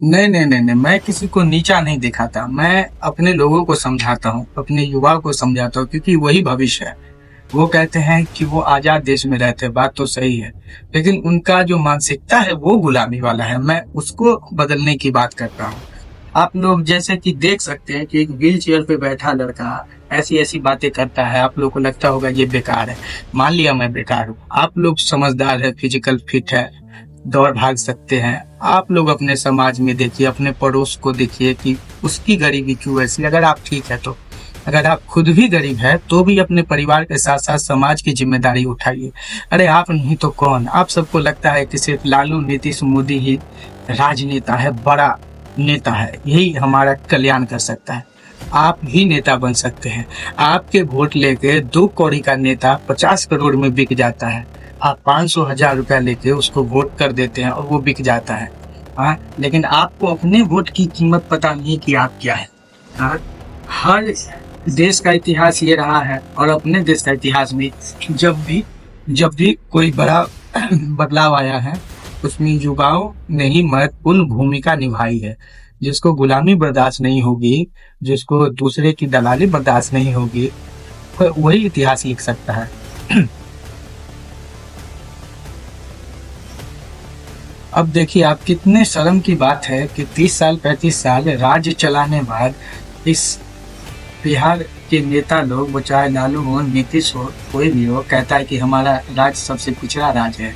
नहीं नहीं नहीं नहीं, मैं किसी को नीचा नहीं दिखाता। मैं अपने लोगों को समझाता हूँ, अपने युवाओं को समझाता हूँ, क्योंकि वही भविष्य है। वो कहते हैं कि वो आजाद देश में रहते हैं, बात तो सही है, लेकिन उनका जो मानसिकता है वो गुलामी वाला है। मैं उसको बदलने की बात करता हूँ। आप लोग जैसे कि देख सकते हैं कि एक व्हील चेयर पे बैठा लड़का ऐसी ऐसी बातें करता है, आप लोग को लगता होगा ये बेकार है। मान लिया मैं बेकार हूँ, आप लोग समझदार है, फिजिकल फिट है, दौड़ भाग सकते हैं। आप लोग अपने समाज में देखिए, अपने पड़ोस को देखिए कि उसकी गरीबी क्यों ऐसी, अगर आप ठीक है तो। अगर आप खुद भी गरीब है तो भी अपने परिवार के साथ साथ समाज की जिम्मेदारी उठाइए। अरे आप नहीं तो कौन। आप सबको लगता है कि सिर्फ लालू नीतीश मोदी ही राजनेता है, बड़ा नेता है, यही हमारा कल्याण कर सकता है। आप भी नेता बन सकते हैं। आपके वोट लेके 2 कौड़ी का नेता 50 करोड़ में बिक जाता है। आप 500,000 रुपया लेके उसको वोट कर देते हैं और वो बिक जाता है। हाँ, लेकिन आपको अपने वोट की कीमत पता नहीं कि आप क्या है। हाँ, हर देश का इतिहास ये रहा है, और अपने देश का इतिहास में जब भी कोई बड़ा बदलाव आया है, उसमें युवाओं ने ही महत्वपूर्ण भूमिका निभाई है। जिसको गुलामी बर्दाश्त नहीं होगी, जिसको दूसरे की दलाली बर्दाश्त नहीं होगी, वही इतिहास लिख सकता है। अब देखिए, आप कितने शर्म की बात है कि 30 साल 35 साल राज्य चलाने बाद इस बिहार के नेता लोग, वो चाहे लालू हो, नीतीश हो, कोई भी हो, कहता है कि हमारा राज्य सबसे पिछड़ा राज्य है।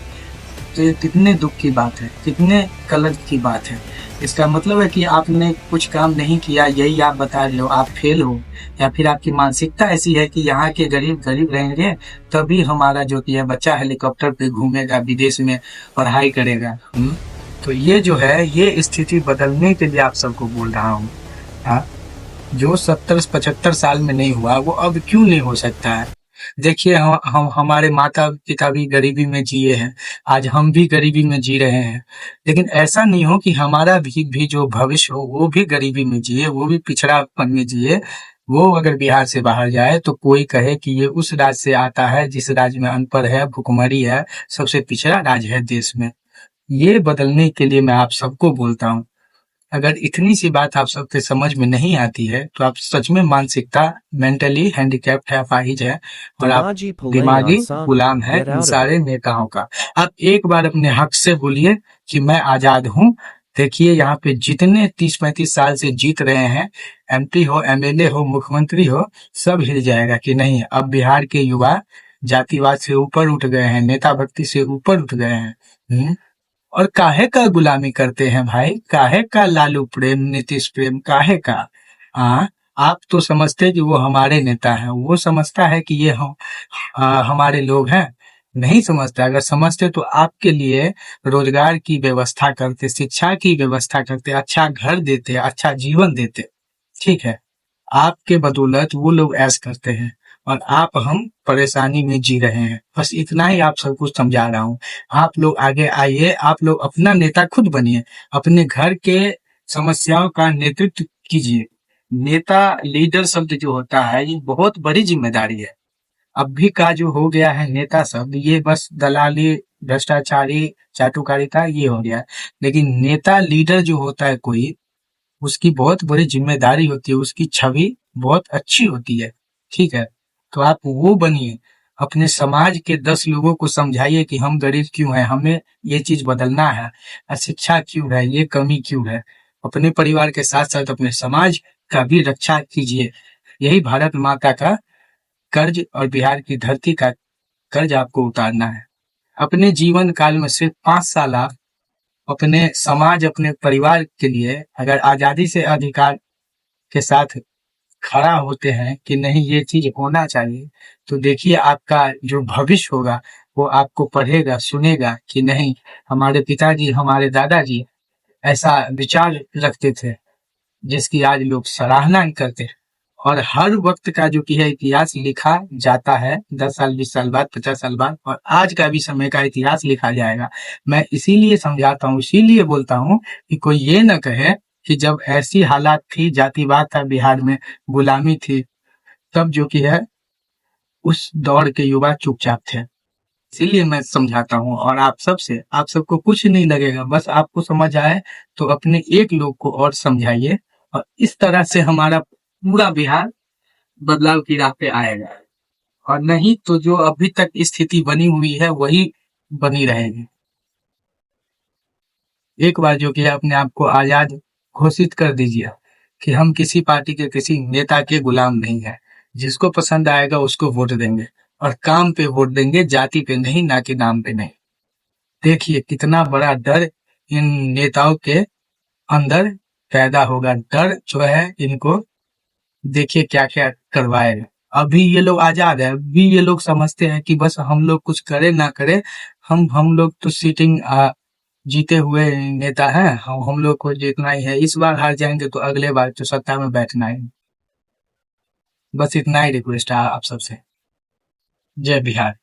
तो ये कितने दुख की बात है, कितने कलंक की बात है। इसका मतलब है कि आपने कुछ काम नहीं किया, यही आप बता रहे हो, आप फेल हो। या फिर आपकी मानसिकता ऐसी है कि यहाँ के गरीब गरीब रहेंगे, तभी हमारा जो कि है बच्चा हेलीकॉप्टर पे घूमेगा, विदेश में पढ़ाई करेगा। तो ये जो है, ये स्थिति बदलने के लिए आप सबको बोल रहा हूँ। हाँ, जो 70 75 साल में नहीं हुआ वो अब क्यों नहीं हो सकता है। देखिए, हम हमारे माता पिता भी गरीबी में जिए हैं, आज हम भी गरीबी में जी रहे हैं। लेकिन ऐसा नहीं हो कि हमारा भी जो भविष्य हो वो भी गरीबी में जिए, वो भी पिछड़ापन में जिए। वो अगर बिहार से बाहर जाए तो कोई कहे कि ये उस राज्य से आता है जिस राज्य में अनपढ़ है, भुखमरी है, सबसे पिछड़ा राज्य है देश में। ये बदलने के लिए मैं आप सबको बोलता हूँ। अगर इतनी सी बात आप सबके समझ में नहीं आती है तो आप सच में मानसिकता मेंटली हैंडीकैप्ड है, अपाहिज है, और आप Tamaji दिमागी Palayan son, गुलाम है get इन out of सारे it. नेताओं का। आप एक बार अपने हक से बोलिए कि मैं आजाद हूँ। देखिए, यहाँ पे जितने 30 35 साल से जीत रहे हैं, एमपी हो, एमएलए हो, मुख्यमंत्री हो, सब हिल जाएगा कि नहीं, अब बिहार के युवा जातिवाद से ऊपर उठ गए हैं, नेता भक्ति से ऊपर उठ गए हैं। और काहे का गुलामी करते हैं भाई, काहे का लालू प्रेम, नीतीश प्रेम, काहे का। हाँ, आप तो समझते हैं कि वो हमारे नेता हैं, वो समझता है कि ये हम हमारे लोग हैं। नहीं समझता। अगर समझते तो आपके लिए रोजगार की व्यवस्था करते, शिक्षा की व्यवस्था करते, अच्छा घर देते, अच्छा जीवन देते। ठीक है, आपके बदौलत वो लोग ऐश करते हैं और आप हम परेशानी में जी रहे हैं। बस इतना ही आप सब कुछ समझा रहा हूँ। आप लोग आगे आइए, आप लोग अपना नेता खुद बनिए, अपने घर के समस्याओं का नेतृत्व कीजिए। नेता, लीडर शब्द जो होता है ये बहुत बड़ी जिम्मेदारी है। अभी का जो हो गया है नेता शब्द, ये बस दलाली, भ्रष्टाचारी, चाटुकारिता, ये हो गया है। लेकिन नेता, लीडर जो होता है कोई, उसकी बहुत बड़ी जिम्मेदारी होती है, उसकी छवि बहुत अच्छी होती है। ठीक है, तो आप वो बनिए। अपने समाज के 10 लोगों को समझाइए कि हम गरीब क्यों हैं, हमें ये चीज बदलना है, अशिक्षा क्यों है, ये कमी क्यों है। अपने परिवार के साथ साथ अपने समाज का भी रक्षा कीजिए। यही भारत माता का कर्ज और बिहार की धरती का कर्ज आपको उतारना है। अपने जीवन काल में सिर्फ 5 साल आप अपने समाज, अपने परिवार के लिए अगर आजादी से अधिकार के साथ खड़ा होते हैं कि नहीं ये चीज होना चाहिए, तो देखिए आपका जो भविष्य होगा वो आपको पढ़ेगा, सुनेगा कि नहीं, हमारे पिताजी, हमारे दादाजी ऐसा विचार रखते थे, जिसकी आज लोग सराहना करते हैं। और हर वक्त का जो कि है इतिहास लिखा जाता है, 10 साल 20 साल बाद, 50 साल बाद, और आज का भी समय का इतिहास लिखा जाएगा। मैं इसीलिए समझाता हूँ, इसीलिए बोलता हूँ कि कोई ये न कहे कि जब ऐसी हालात थी, जातिवाद था बिहार में, गुलामी थी, तब जो कि है उस दौर के युवा चुपचाप थे। इसीलिए मैं समझाता हूँ और आप सबको कुछ नहीं लगेगा, बस आपको समझ आए तो अपने एक लोग को और समझाइए और इस तरह से हमारा पूरा बिहार बदलाव की राह पे आएगा और नहीं तो जो अभी तक स्थिति बनी हुई है वही बनी रहेगी। एक बार जो कि अपने आप को आजाद घोषित कर दीजिए कि हम किसी पार्टी के किसी नेता के गुलाम नहीं है। जिसको पसंद आएगा उसको वोट देंगे और काम पे वोट देंगे, जाति पे नहीं, ना कि नाम पे नहीं। देखिए कितना बड़ा डर इन नेताओं के अंदर पैदा होगा। डर जो है इनको देखिए क्या क्या करवाएगा। अभी ये लोग आजाद है, अभी ये लोग समझते हैं कि बस हम लोग कुछ करें ना करें, हम लोग तो सीटिंग जीते हुए नेता हैं, हम लोग को जीतना ही है। इस बार हार जाएंगे तो अगले बार तो सत्ता में बैठना है। बस इतना ही रिक्वेस्ट है आप सबसे। जय बिहार।